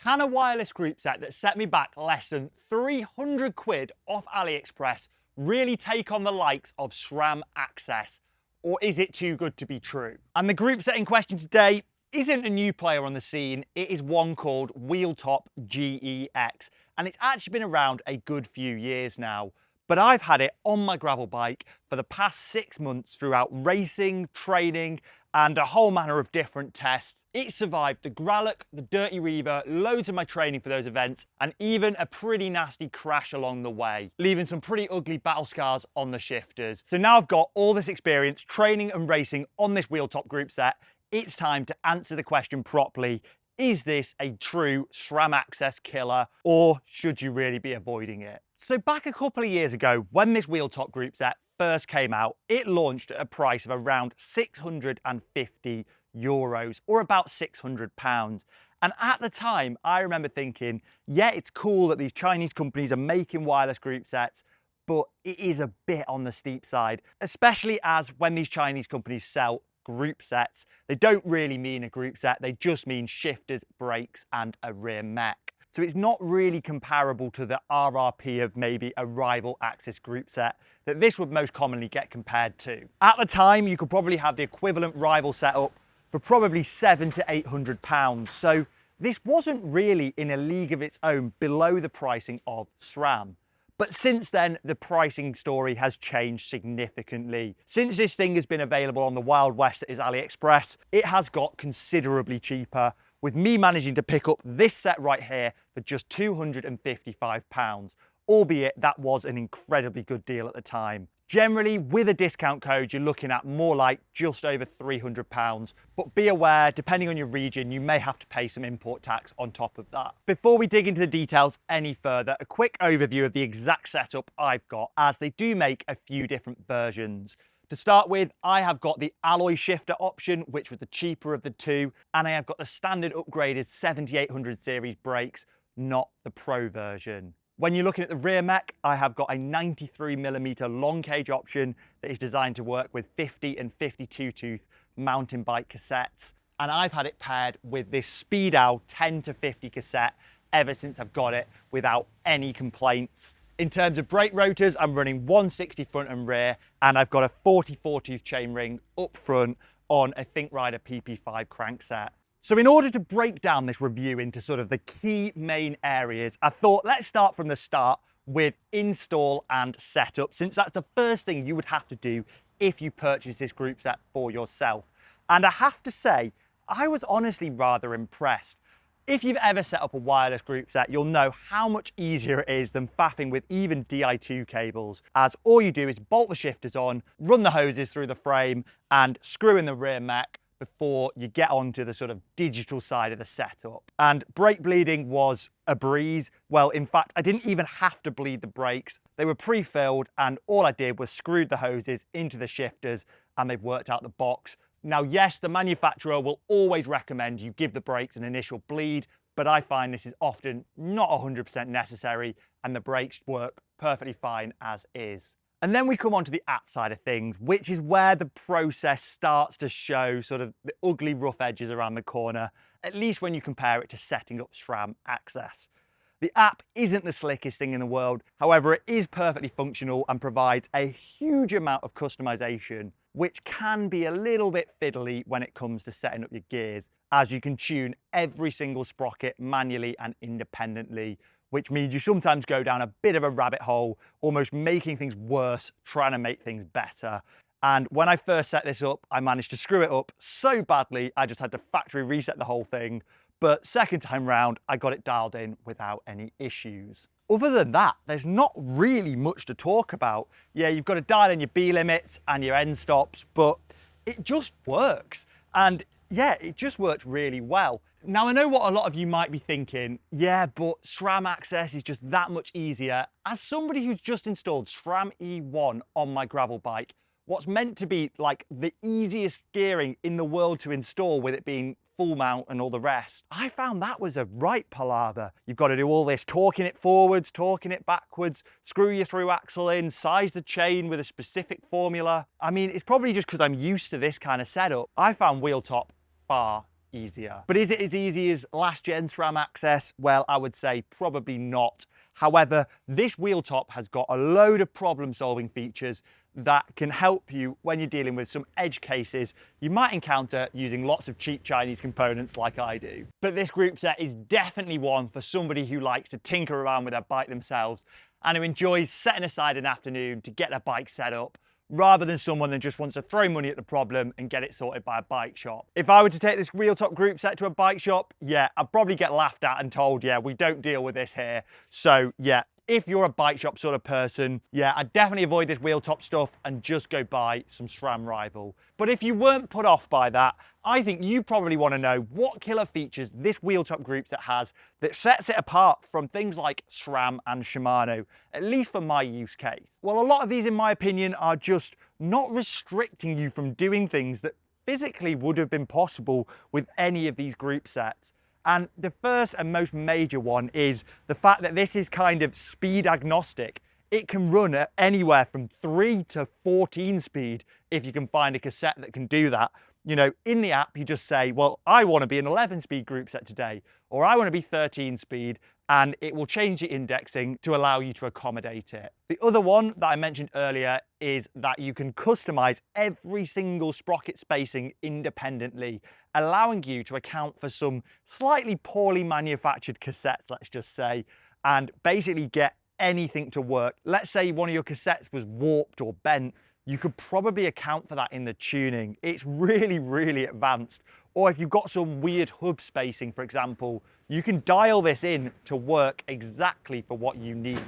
Can a wireless group set that set me back less than 300 quid off AliExpress really take on the likes of SRAM AXS? Or is it too good to be true? And the group set in question today isn't a new player on the scene. It is one called WheelTop GEX. And it's actually been around a good few years now. But I've had it on my gravel bike for the past 6 months throughout racing, training, and a whole manner of different tests. It survived the Gralloch, the Dirty Reiver, loads of my training for those events, and even a pretty nasty crash along the way, leaving some pretty ugly battle scars on the shifters. So now I've got all this experience training and racing on this WheelTop group set, it's time to answer the question properly. Is this a true SRAM AXS killer, or should you really be avoiding it? So back a couple of years ago, when this WheelTop group set first came out, it launched at a price of around €650, or about £600. And at the time, I remember thinking, yeah, it's cool that these Chinese companies are making wireless group sets, but it is a bit on the steep side, especially as when these Chinese companies sell group sets, they don't really mean a group set, they just mean shifters, brakes, and a rear mech. So it's not really comparable to the RRP of maybe a Rival AXS group set that this would most commonly get compared to. At the time, you could probably have the equivalent Rival setup for probably £700 to £800. So this wasn't really in a league of its own below the pricing of SRAM. But since then, the pricing story has changed significantly. Since this thing has been available on the Wild West that is AliExpress, it has got considerably cheaper, with me managing to pick up this set right here for just £255, albeit that was an incredibly good deal at the time. Generally, with a discount code, you're looking at more like just over £300, but be aware, depending on your region, you may have to pay some import tax on top of that. Before we dig into the details any further, a quick overview of the exact setup I've got, as they do make a few different versions. To start with, I have got the alloy shifter option, which was the cheaper of the two, and I have got the standard upgraded 7800 series brakes, not the Pro version. When you're looking at the rear mech, I have got a 93mm long cage option that is designed to work with 50 and 52 tooth mountain bike cassettes. And I've had it paired with this Speedow 10 to 50 cassette ever since I've got it without any complaints. In terms of brake rotors, I'm running 160 front and rear, and I've got a 44 tooth chainring up front on a Think Rider PP5 crankset. So in order to break down this review into sort of the key main areas, I thought let's start from the start with install and setup, since that's the first thing you would have to do if you purchase this group set for yourself. And I have to say, I was honestly rather impressed. If you've ever set up a wireless group set, you'll know how much easier it is than faffing with even Di2 cables, as all you do is bolt the shifters on, run the hoses through the frame, and screw in the rear mech before you get onto the sort of digital side of the setup. And brake bleeding was a breeze. Well, in fact, I didn't even have to bleed the brakes. They were pre-filled, and all I did was screwed the hoses into the shifters, and they've worked out the box. Now, yes, the manufacturer will always recommend you give the brakes an initial bleed, but I find this is often not 100% necessary, and the brakes work perfectly fine as is. And then we come on to the app side of things, which is where the process starts to show sort of the ugly rough edges around the corner, at least when you compare it to setting up SRAM AXS. The app isn't the slickest thing in the world, however, it is perfectly functional and provides a huge amount of customization, which can be a little bit fiddly when it comes to setting up your gears, as you can tune every single sprocket manually and independently, which means you sometimes go down a bit of a rabbit hole, almost making things worse, trying to make things better. And when I first set this up, I managed to screw it up so badly, I just had to factory reset the whole thing. But second time round, I got it dialed in without any issues. Other than that, there's not really much to talk about. Yeah, you've got to dial in your B limits and your end stops, but it just works. And yeah, it just worked really well. Now, I know what a lot of you might be thinking, yeah, but SRAM AXS is just that much easier. As somebody who's just installed SRAM E1 on my gravel bike, what's meant to be like the easiest gearing in the world to install, with it being full mount and all the rest, I found that was a right palaver. You've got to do all this torquing it forwards, torquing it backwards, screw your through axle in, size the chain with a specific formula. I mean, it's probably just because I'm used to this kind of setup. I found WheelTop far easier. But is it as easy as last gen SRAM AXS? Well, I would say probably not. However, this WheelTop has got a load of problem-solving features that can help you when you're dealing with some edge cases you might encounter using lots of cheap Chinese components like I do. But this group set is definitely one for somebody who likes to tinker around with their bike themselves and who enjoys setting aside an afternoon to get their bike set up, rather than someone that just wants to throw money at the problem and get it sorted by a bike shop. If I were to take this WheelTop group set to a bike shop, yeah, I'd probably get laughed at and told, yeah, we don't deal with this here. So yeah, if you're a bike shop sort of person, yeah, I'd definitely avoid this WheelTop stuff and just go buy some SRAM Rival. But if you weren't put off by that, I think you probably want to know what killer features this WheelTop group set has that sets it apart from things like SRAM and Shimano, at least for my use case. Well, a lot of these, in my opinion, are just not restricting you from doing things that physically would have been possible with any of these group sets. And the first and most major one is the fact that this is kind of speed agnostic. It can run at anywhere from 3 to 14 speed if you can find a cassette that can do that. You know, in the app, you just say, well, I want to be an 11 speed group set today, or I want to be 13 speed, and it will change the indexing to allow you to accommodate it. The other one that I mentioned earlier is that you can customize every single sprocket spacing independently, allowing you to account for some slightly poorly manufactured cassettes, let's just say, and basically get anything to work. Let's say one of your cassettes was warped or bent. You could probably account for that in the tuning. It's really, really advanced. Or if you've got some weird hub spacing, for example, you can dial this in to work exactly for what you need.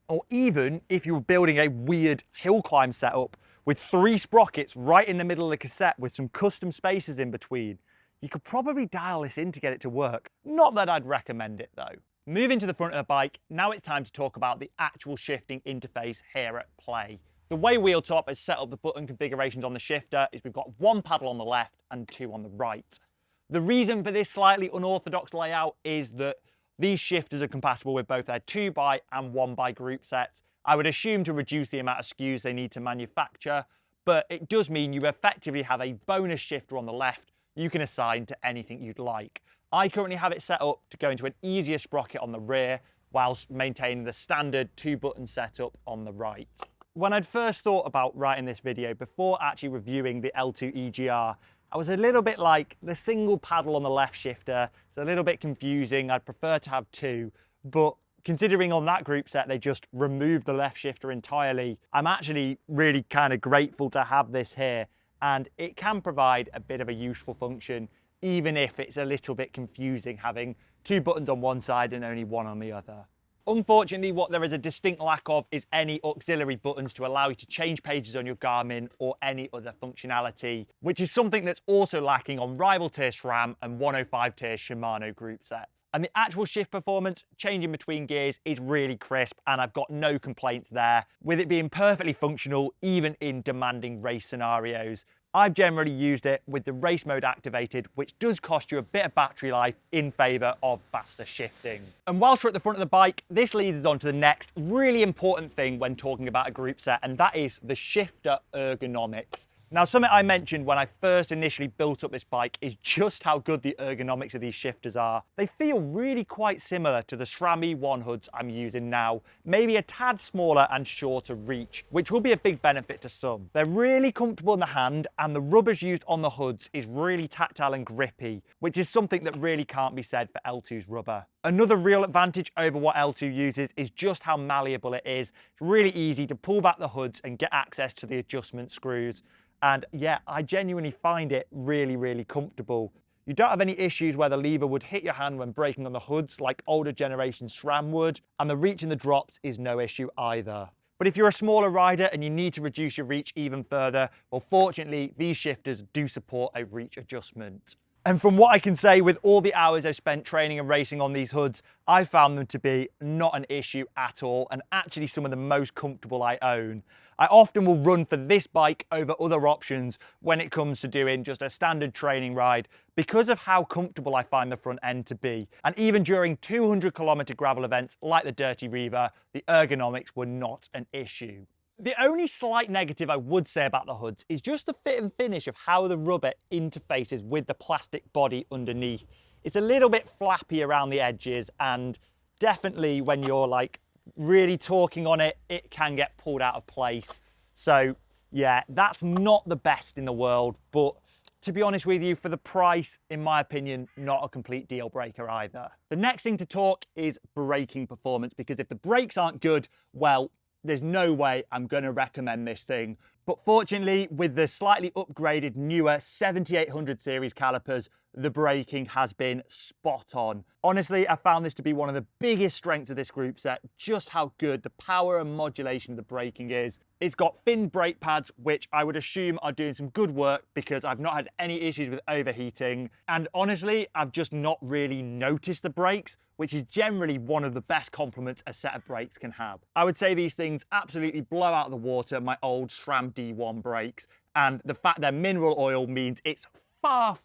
Or even if you were building a weird hill climb setup with 3 sprockets right in the middle of the cassette with some custom spacers in between, you could probably dial this in to get it to work. Not that I'd recommend it though. Moving to the front of the bike, now it's time to talk about the actual shifting interface here at play. The way WheelTop has set up the button configurations on the shifter is we've got 1 paddle on the left and 2 on the right. The reason for this slightly unorthodox layout is that these shifters are compatible with both their 2x and 1x group sets. I would assume to reduce the amount of SKUs they need to manufacture, but it does mean you effectively have a bonus shifter on the left you can assign to anything you'd like. I currently have it set up to go into an easier sprocket on the rear whilst maintaining the standard 2-button setup on the right. When I'd first thought about writing this video, before actually reviewing the L2 EGR, I was a little bit like, the single paddle on the left shifter, it's a little bit confusing, I'd prefer to have 2, but considering on that group set they just removed the left shifter entirely, I'm actually really kind of grateful to have this here, and it can provide a bit of a useful function, even if it's a little bit confusing having 2 buttons on one side and only 1 on the other. Unfortunately, what there is a distinct lack of is any auxiliary buttons to allow you to change pages on your Garmin or any other functionality, which is something that's also lacking on Rival tier SRAM and 105 tier Shimano group sets. And the actual shift performance, changing between gears, is really crisp, and I've got no complaints there, with it being perfectly functional even in demanding race scenarios. I've generally used it with the race mode activated, which does cost you a bit of battery life in favour of faster shifting. And whilst we're at the front of the bike, this leads us on to the next really important thing when talking about a group set, and that is the shifter ergonomics. Now, something I mentioned when I first initially built up this bike is just how good the ergonomics of these shifters are. They feel really quite similar to the SRAM E1 hoods I'm using now, maybe a tad smaller and shorter reach, which will be a big benefit to some. They're really comfortable in the hand, and the rubbers used on the hoods is really tactile and grippy, which is something that really can't be said for L2's rubber. Another real advantage over what L2 uses is just how malleable it is. It's really easy to pull back the hoods and get access to the adjustment screws. And yeah, I genuinely find it really, really comfortable. You don't have any issues where the lever would hit your hand when braking on the hoods like older generation SRAM would, and the reach in the drops is no issue either. But if you're a smaller rider and you need to reduce your reach even further, well, fortunately, these shifters do support a reach adjustment. And from what I can say, with all the hours I've spent training and racing on these hoods, I found them to be not an issue at all, and actually some of the most comfortable I own. I often will run for this bike over other options when it comes to doing just a standard training ride because of how comfortable I find the front end to be. And even during 200-kilometer gravel events like the Dirty Reiver, the ergonomics were not an issue. The only slight negative I would say about the hoods is just the fit and finish of how the rubber interfaces with the plastic body underneath. It's a little bit flappy around the edges, and definitely when you're like really talking on it, it can get pulled out of place. So yeah, that's not the best in the world, but to be honest with you, for the price, in my opinion, not a complete deal breaker either. The next thing to talk is braking performance, because if the brakes aren't good, well, there's no way I'm going to recommend this thing. But fortunately, with the slightly upgraded newer 7800 series calipers, the braking has been spot on. Honestly, I found this to be one of the biggest strengths of this group set, just how good the power and modulation of the braking is. It's got thin brake pads, which I would assume are doing some good work because I've not had any issues with overheating. And honestly, I've just not really noticed the brakes, which is generally one of the best compliments a set of brakes can have. I would say these things absolutely blow out of the water my old SRAM D1 brakes, and the fact they're mineral oil means it's far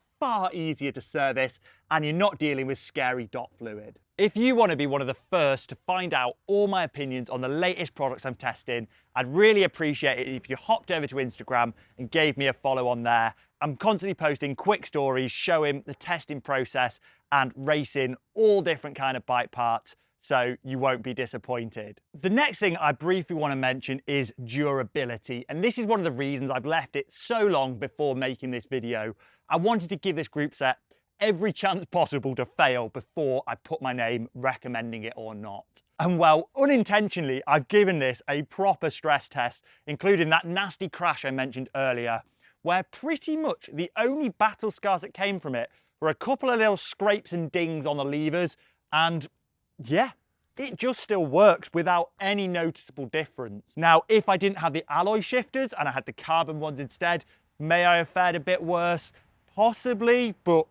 easier to service, and you're not dealing with scary dot fluid. If you want to be one of the first to find out all my opinions on the latest products I'm testing, I'd really appreciate it if you hopped over to Instagram and gave me a follow on there. I'm constantly posting quick stories showing the testing process and racing all different kind of bike parts, so you won't be disappointed. The next thing I briefly want to mention is durability, and this is one of the reasons I've left it so long before making this video. I wanted to give this group set every chance possible to fail before I put my name recommending it or not. And well, unintentionally, I've given this a proper stress test, including that nasty crash I mentioned earlier, where pretty much the only battle scars that came from it were a couple of little scrapes and dings on the levers, and yeah, it just still works without any noticeable difference. Now, if I didn't have the alloy shifters and I had the carbon ones instead, may I have fared a bit worse? Possibly, but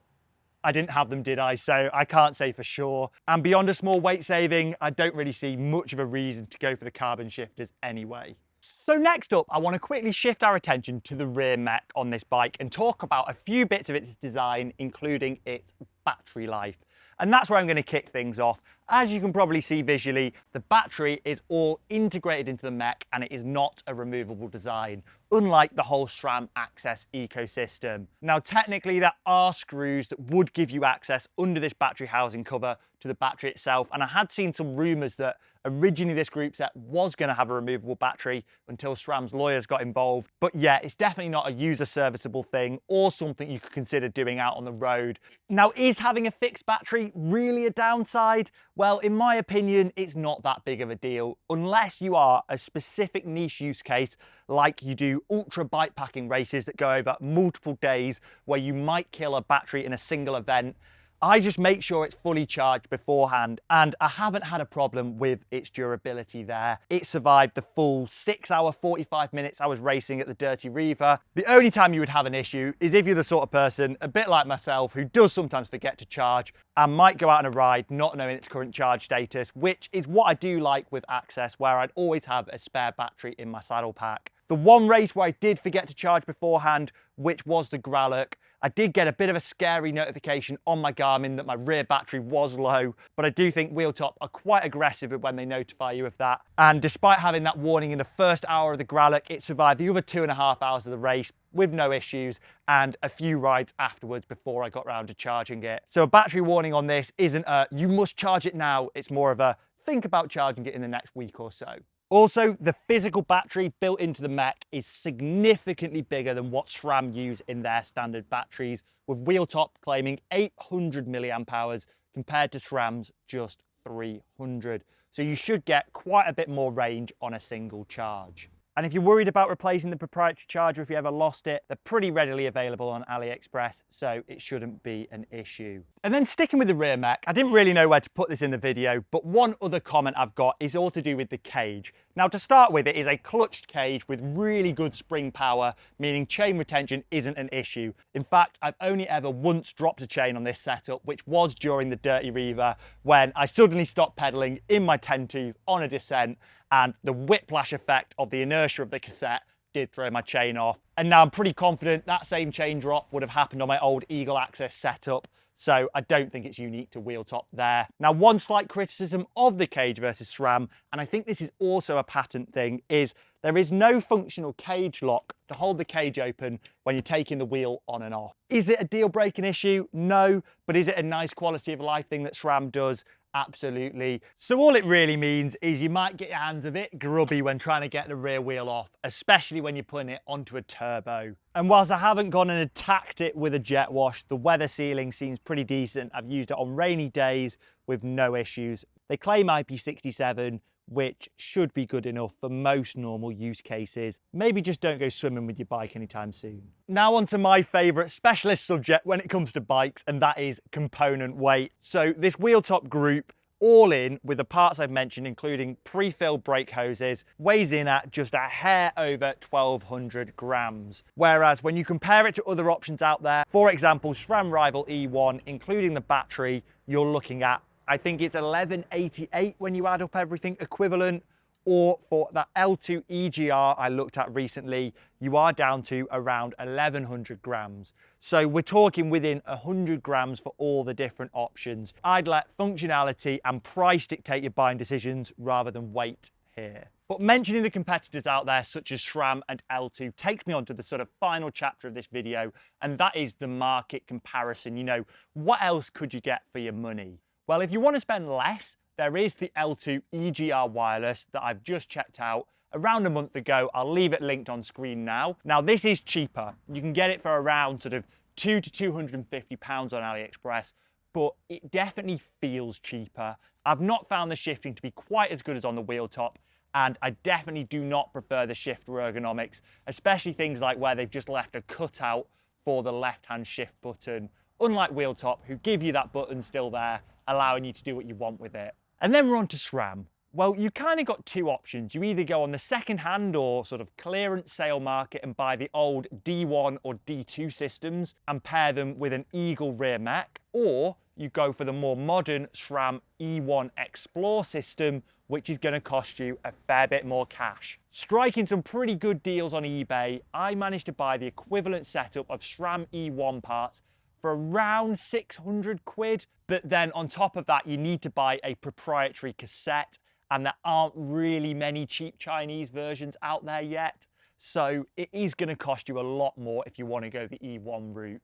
I didn't have them, did I? So I can't say for sure. And beyond a small weight saving, I don't really see much of a reason to go for the carbon shifters anyway. So next up, I want to quickly shift our attention to the rear mech on this bike and talk about a few bits of its design, including its battery life. And that's where I'm going to kick things off. As you can probably see visually, the battery is all integrated into the mech and it is not a removable design, unlike the whole SRAM AXS ecosystem. Now, technically, there are screws that would give you access under this battery housing cover to the battery itself, and I had seen some rumours that originally this group set was going to have a removable battery until SRAM's lawyers got involved. But yeah, it's definitely not a user serviceable thing or something you could consider doing out on the road. Now, is having a fixed battery really a downside? Well, in my opinion, it's not that big of a deal, unless you are a specific niche use case, like you do ultra bikepacking races that go over multiple days where you might kill a battery in a single event. I just make sure it's fully charged beforehand, and I haven't had a problem with its durability there. It survived the full 6 hour, 45 minutes I was racing at the Dirty Reiver. The only time you would have an issue is if you're the sort of person, a bit like myself, who does sometimes forget to charge and might go out on a ride not knowing its current charge status, which is what I do like with Access, where I'd always have a spare battery in my saddle pack. The one race where I did forget to charge beforehand, which was the Gralloch, I did get a bit of a scary notification on my Garmin that my rear battery was low, but I do think WheelTop are quite aggressive when they notify you of that. And despite having that warning in the first hour of the Gralloch, it survived the other 2.5 hours of the race with no issues and a few rides afterwards before I got round to charging it. So a battery warning on this isn't a you must charge it now, it's more of a think about charging it in the next week or so. Also, the physical battery built into the mech is significantly bigger than what SRAM use in their standard batteries, with WheelTop claiming 800 milliamp hours compared to SRAM's just 300. So you should get quite a bit more range on a single charge. And if you're worried about replacing the proprietary charger if you ever lost it, they're pretty readily available on AliExpress, so it shouldn't be an issue. And then sticking with the rear mech, I didn't really know where to put this in the video, but one other comment I've got is all to do with the cage. Now, to start with, it is a clutched cage with really good spring power, meaning chain retention isn't an issue. In fact, I've only ever once dropped a chain on this setup, which was during the Dirty Reiver, when I suddenly stopped pedaling in my 10-tooth on a descent, and the whiplash effect of the inertia of the cassette did throw my chain off. And now I'm pretty confident that same chain drop would have happened on my old Eagle Access setup. So I don't think it's unique to WheelTop there. Now, one slight criticism of the cage versus SRAM, and I think this is also a patent thing, is there is no functional cage lock to hold the cage open when you're taking the wheel on and off. Is it a deal-breaking issue? No, but is it a nice quality of life thing that SRAM does? Absolutely. So all it really means is you might get your hands a bit grubby when trying to get the rear wheel off, especially when you're putting it onto a turbo. And whilst I haven't gone and attacked it with a jet wash, the weather sealing seems pretty decent. I've used it on rainy days with no issues. They claim IP67, which should be good enough for most normal use cases. Maybe just don't go swimming with your bike anytime soon. Now on to my favourite specialist subject when it comes to bikes, and that is component weight. So this WheelTop group, all in with the parts I've mentioned, including pre-filled brake hoses, weighs in at just a hair over 1,200 grams. Whereas when you compare it to other options out there, for example, SRAM Rival E1, including the battery, you're looking at, I think it's 1188 when you add up everything equivalent, or for that L2 EGR I looked at recently, you are down to around 1,100 grams. So we're talking within 100 grams for all the different options. I'd let functionality and price dictate your buying decisions rather than weight here. But mentioning the competitors out there such as SRAM and L2 takes me on to the sort of final chapter of this video, and that is the market comparison. You know, what else could you get for your money? Well, if you want to spend less, there is the L2 EGR wireless that I've just checked out around a month ago. I'll leave it linked on screen now. Now, this is cheaper. You can get it for around sort of £200 to £250 on AliExpress, but it definitely feels cheaper. I've not found the shifting to be quite as good as on the WheelTop, and I definitely do not prefer the shifter ergonomics, especially things like where they've just left a cutout for the left-hand shift button, unlike WheelTop, who give you that button still there, allowing you to do what you want with it. And then we're on to SRAM. Well, you kind of got two options. You either go on the second-hand or sort of clearance sale market and buy the old D1 or D2 systems and pair them with an Eagle rear mech, or you go for the more modern SRAM E1 Explore system, which is going to cost you a fair bit more cash. Striking some pretty good deals on eBay, I managed to buy the equivalent setup of SRAM E1 parts for around 600 quid. But then on top of that, you need to buy a proprietary cassette, and there aren't really many cheap Chinese versions out there yet. So it is going to cost you a lot more if you want to go the E1 route.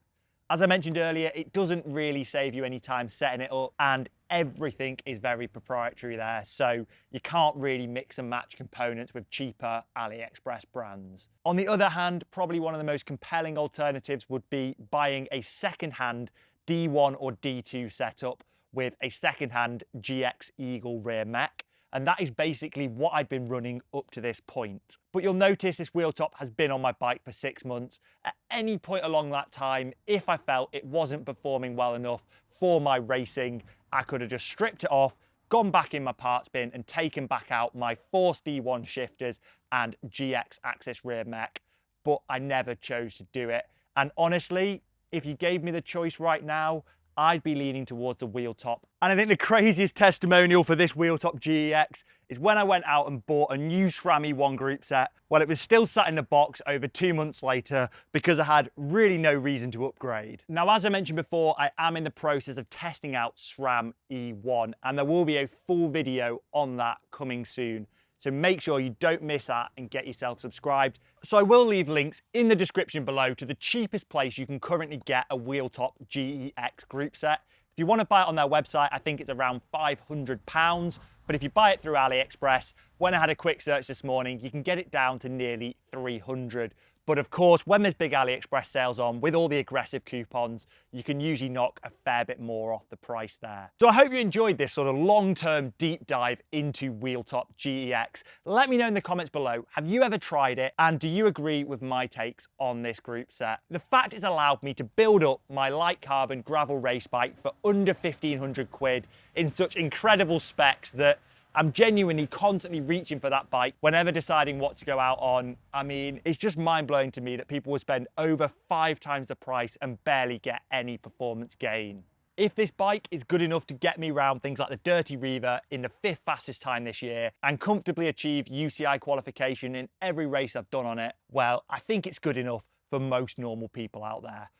As I mentioned earlier, it doesn't really save you any time setting it up, and everything is very proprietary there, so you can't really mix and match components with cheaper AliExpress brands. On the other hand, probably one of the most compelling alternatives would be buying a second-hand D1 or D2 setup with a second-hand GX Eagle rear mech. And that is basically what I'd been running up to this point. But you'll notice this WheelTop has been on my bike for 6 months. At any point along that time, if I felt it wasn't performing well enough for my racing, I could have just stripped it off, gone back in my parts bin and taken back out my Force D1 shifters and GX axis rear mech. But I never chose to do it. And honestly, if you gave me the choice right now, I'd be leaning towards the WheelTop. And I think the craziest testimonial for this WheelTop GEX is when I went out and bought a new SRAM E1 group set. Well, it was still sat in the box over 2 months later because I had really no reason to upgrade. Now, as I mentioned before, I am in the process of testing out SRAM E1, and there will be a full video on that coming soon. So make sure you don't miss that and get yourself subscribed. So I will leave links in the description below to the cheapest place you can currently get a WheelTop GEX group set. If you want to buy it on their website, I think it's around £500. But if you buy it through AliExpress, when I had a quick search this morning, you can get it down to nearly 300. But of course, when there's big AliExpress sales on, with all the aggressive coupons, you can usually knock a fair bit more off the price there. So I hope you enjoyed this sort of long-term deep dive into WheelTop GEX. Let me know in the comments below, have you ever tried it? And do you agree with my takes on this group set? The fact it's allowed me to build up my light carbon gravel race bike for under 1,500 quid in such incredible specs that I'm genuinely constantly reaching for that bike whenever deciding what to go out on. I mean, it's just mind-blowing to me that people would spend over 5 times the price and barely get any performance gain. If this bike is good enough to get me around things like the Dirty Reiver in the 5th fastest time this year and comfortably achieve UCI qualification in every race I've done on it, well, I think it's good enough for most normal people out there.